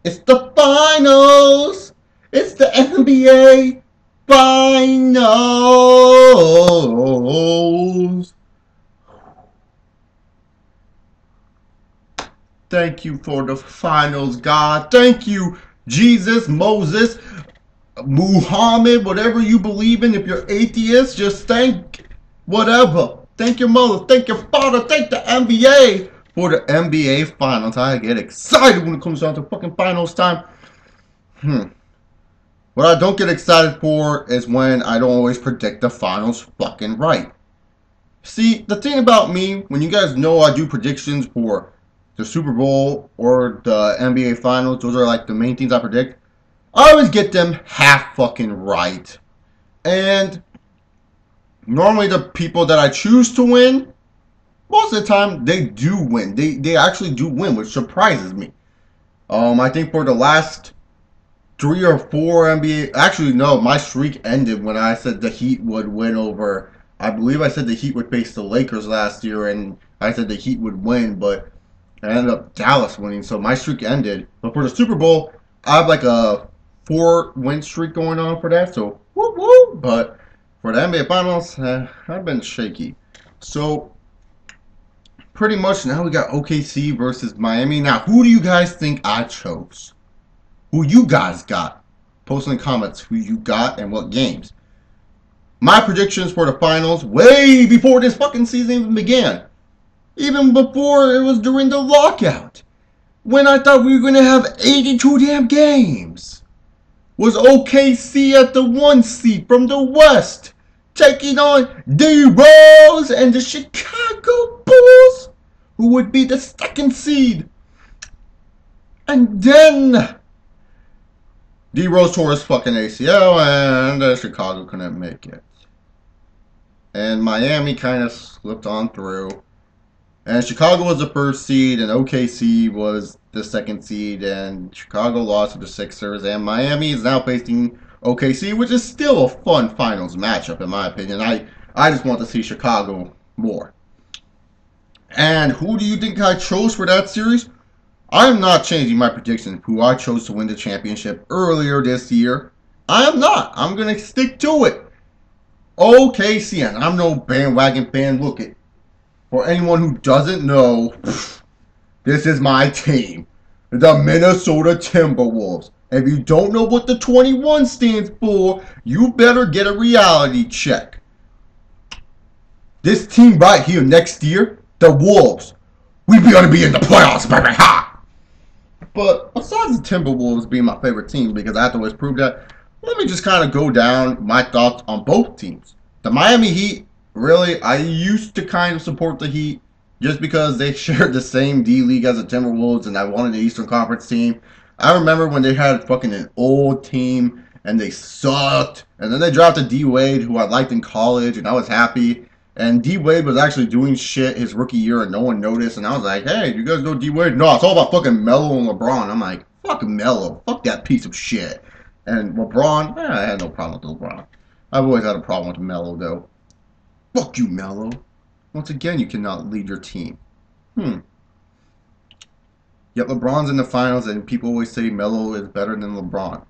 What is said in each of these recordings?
It's the finals. It's the NBA finals. Thank you for the finals, God. Thank you, Jesus, Moses, Muhammad, whatever you believe in. If you're atheist, just thank whatever. Thank your mother, thank your father, thank the NBA for the NBA finals. I get excited when it comes down to fucking finals time. What I don't get excited for is when I don't always predict the finals fucking right. See, the thing about me, when you guys know I do predictions for the Super Bowl or the NBA finals, those are like the main things I predict. I always get them half fucking right. And normally the people that I choose to win, most of the time they do win. They actually do win, which surprises me. I think for the last 3 or 4 NBA, actually no, my streak ended when I said the Heat would win over, I believe I said the Heat would face the Lakers last year, and I said the Heat would win, but I ended up Dallas winning, so my streak ended. But for the Super Bowl, I have like a 4-win streak going on for that, so woo woo. But for the NBA Finals, I've been shaky. So pretty much now we got OKC versus Miami. Now, who do you guys think I chose? Who you guys got? Post in the comments who you got and what games. My predictions for the finals way before this fucking season even began. Even before it was during the lockout. When I thought we were going to have 82 damn games. Was OKC at the 1 seed from the West. Taking on D-Rose and the Chicago Bulls. Who would be the 2nd seed. And then D-Rose tore his fucking ACL and Chicago couldn't make it. And Miami kind of slipped on through. And Chicago was the 1st seed and OKC was the 2nd seed. And Chicago lost to the Sixers. And Miami is now facing OKC, which is still a fun finals matchup in my opinion. I just want to see Chicago more. And who do you think I chose for that series? I'm not changing my prediction who I chose to win the championship earlier this year. I am not. I'm going to stick to it. OKC, and I'm no bandwagon fan. Look it. For anyone who doesn't know, this is my team. The Minnesota Timberwolves. If you don't know what the 21 stands for, you better get a reality check. This team right here next year, the Wolves, we going to be in the playoffs, baby. Ha! But besides the Timberwolves being my favorite team, because I have to always prove that, let me just kind of go down my thoughts on both teams. The Miami Heat, really, I used to kind of support the Heat just because they shared the same D-League as the Timberwolves and I wanted the Eastern Conference team. I remember when they had fucking an old team and they sucked. And then they drafted D-Wade, who I liked in college, and I was happy. And D-Wade was actually doing shit his rookie year and no one noticed. And I was like, hey, you guys know D-Wade? No, it's all about fucking Melo and LeBron. I'm like, fuck Melo. Fuck that piece of shit. And LeBron, I had no problem with LeBron. I've always had a problem with Melo, though. Fuck you, Melo. Once again, you cannot lead your team. Yet LeBron's in the finals and people always say Melo is better than LeBron.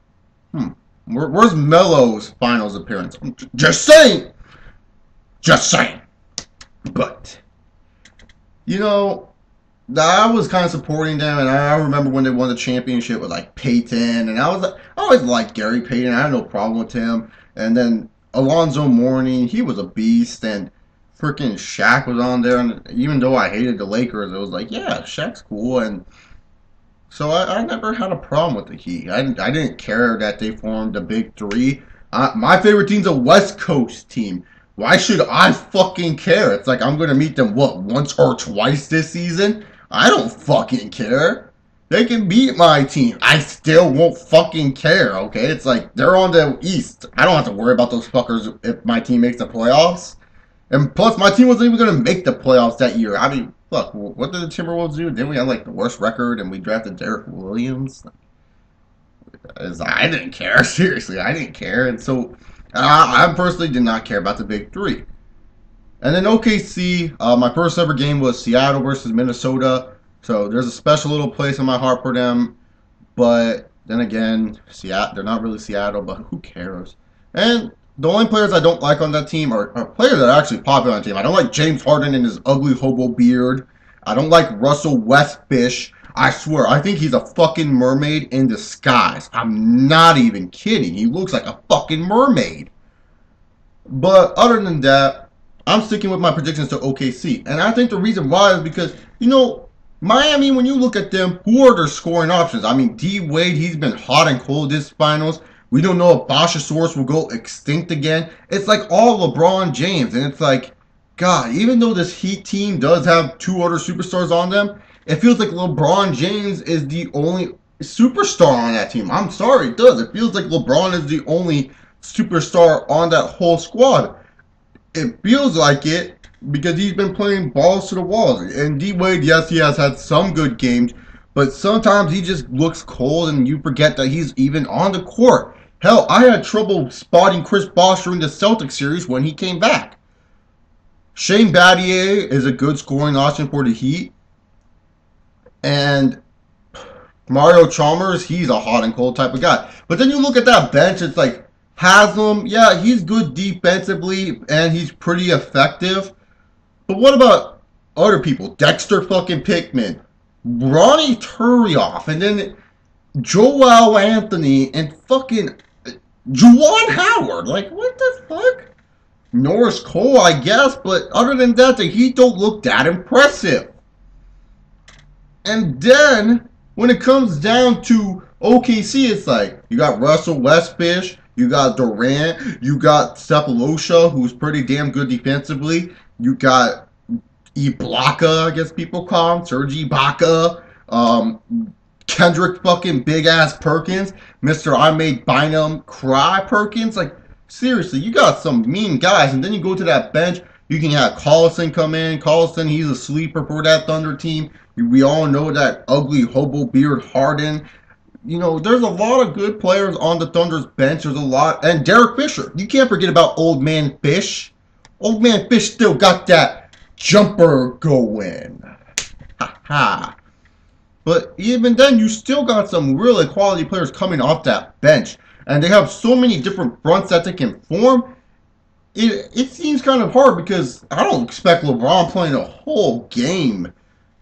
Where's Melo's finals appearance? Just saying! Just saying. But, you know, I was kind of supporting them, and I remember when they won the championship with like Peyton, and I always liked Gary Payton. I had no problem with him. And then Alonzo Mourning, he was a beast, and freaking Shaq was on there. And even though I hated the Lakers, it was like, yeah, Shaq's cool. And so I never had a problem with the Heat. I didn't care that they formed the Big Three. My favorite team's a West Coast team. Why should I fucking care? It's like I'm going to meet them, what, once or twice this season? I don't fucking care. They can beat my team. I still won't fucking care, okay? It's like, they're on the East. I don't have to worry about those fuckers if my team makes the playoffs. And plus, my team wasn't even going to make the playoffs that year. I mean, look, what did the Timberwolves do? Didn't we have, like, the worst record and we drafted Derek Williams? I didn't care. Seriously, I didn't care. And so I personally did not care about the Big Three. And then OKC, my first ever game was Seattle versus Minnesota. So there's a special little place in my heart for them. But then again, Seattle, they're not really Seattle, but who cares? And the only players I don't like on that team are players that are actually popular on the team. I don't like James Harden and his ugly hobo beard. I don't like Russell Westbrook. I swear, I think he's a fucking mermaid in disguise. I'm not even kidding. He looks like a fucking mermaid. But other than that, I'm sticking with my predictions to OKC. And I think the reason why is because, you know, Miami, when you look at them, who are their scoring options? I mean, D Wade, he's been hot and cold this finals. We don't know if Boshasaurus will go extinct again. It's like all LeBron James. And it's like, God, even though this Heat team does have two other superstars on them, it feels like LeBron James is the only superstar on that team. I'm sorry, it does. It feels like LeBron is the only superstar on that whole squad. It feels like it because he's been playing balls to the walls. And D Wade, yes, he has had some good games, but sometimes he just looks cold and you forget that he's even on the court. Hell, I had trouble spotting Chris Bosh during the Celtics series when he came back. Shane Battier is a good scoring option for the Heat. And Mario Chalmers, he's a hot and cold type of guy. But then you look at that bench, it's like Haslam, yeah, he's good defensively and he's pretty effective. But what about other people? Dexter fucking Pickman, Ronnie Turioff, and then Joel Anthony and fucking Juwan Howard. Like, what the fuck? Norris Cole, I guess, but other than that, the Heat don't look that impressive. And then, when it comes down to OKC, it's like, you got Russell Westbrook, you got Durant, you got Sefolosha, who's pretty damn good defensively, you got Ibaka, I guess people call him, Serge Ibaka, Kendrick fucking big-ass Perkins, Mr. I Made Bynum Cry Perkins, like, seriously, you got some mean guys, and then you go to that bench, you can have Collison come in. Collison, he's a sleeper for that Thunder team. We all know that ugly hobo beard Harden. You know, there's a lot of good players on the Thunder's bench. There's a lot. And Derek Fisher. You can't forget about Old Man Fish. Old Man Fish still got that jumper going. Ha ha. But even then, you still got some really quality players coming off that bench. And they have so many different fronts that they can form. It seems kind of hard because I don't expect LeBron playing a whole game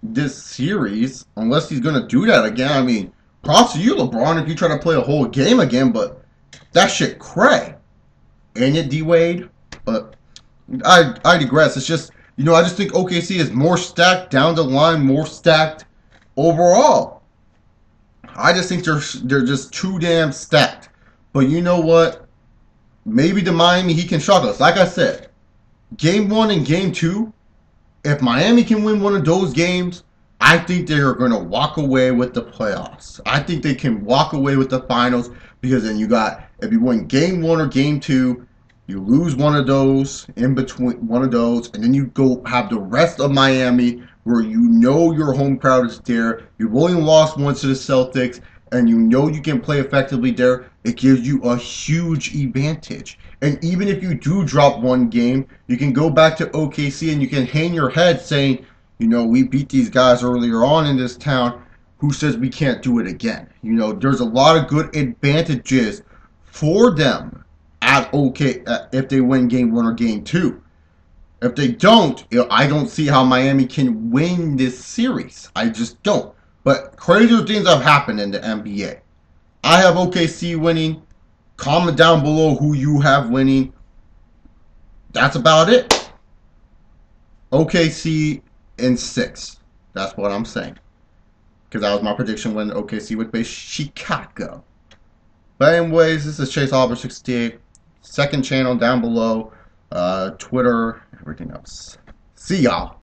this series unless he's going to do that again. I mean, props to you, LeBron, if you try to play a whole game again, but that shit cray. Ain't it, D-Wade? But I digress. It's just, you know, I just think OKC is more stacked down the line, more stacked overall. I just think they're just too damn stacked. But you know what? Maybe the Miami Heat can shock us. Like I said, Game 1 and Game 2, if Miami can win one of those games, I think they are going to walk away with the playoffs. I think they can walk away with the finals because then you got, if you win Game 1 or Game 2, you lose one of those in between one of those, and then you go have the rest of Miami where you know your home crowd is there. You've only lost once to the Celtics, and you know you can play effectively there. It gives you a huge advantage. And even if you do drop one game, you can go back to OKC and you can hang your head saying, you know, we beat these guys earlier on in this town. Who says we can't do it again? You know, there's a lot of good advantages for them at if they win Game 1 or Game 2. If they don't, I don't see how Miami can win this series. I just don't. But crazier things have happened in the NBA. I have OKC winning. Comment down below who you have winning. That's about it. OKC in 6. That's what I'm saying. Because that was my prediction when OKC would face Chicago. But anyways, this is Chase Oliver 68. Second channel down below. Twitter, everything else. See y'all.